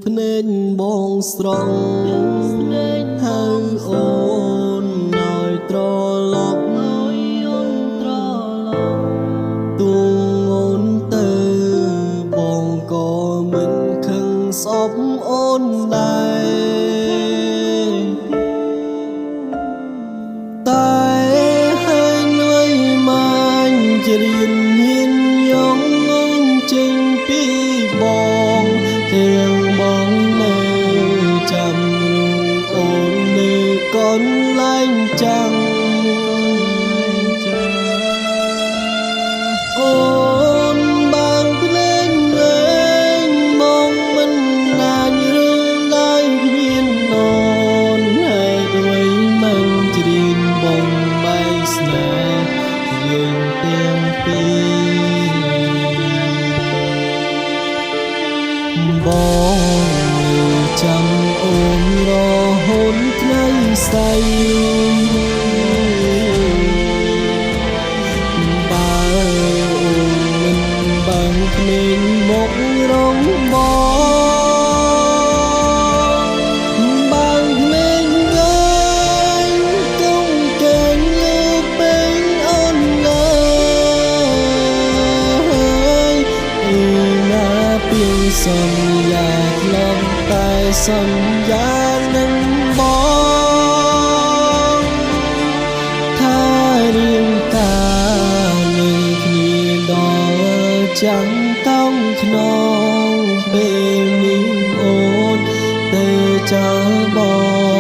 ភ្នែកបងស្រង់ហៅអូនឲ្យត្រឡប់ទួងអូនទៅបងក៏មិនខឹងស្អប់អូនដែរតែហើយនួយមកជារៀនហ៊ានយងអូនចេញពីបងទាំងបងនៅចាំអូននៅកន្លែងចាំងអូនបានភ្លេងលេងមកមិនណាញរឿងឡើយគ្មានអូនហើយដូចមិនជ្រៀនបងបែកស្នេហ៍យើងទាំងពីរបងចាំអូនរហូតថ្ងៃស្អីបើអូនមិនបាំងភ្នែកមករងបងបាំងភ្នែកវិញកុំកេងយូរពេកអូនឡើយណាពីសន្យាក្លំតែសន្យានឹងបងថារៀងកានឹងគ្នាដល់ចាំតោងក្នុងពេលនេះអូនទៅចោលបង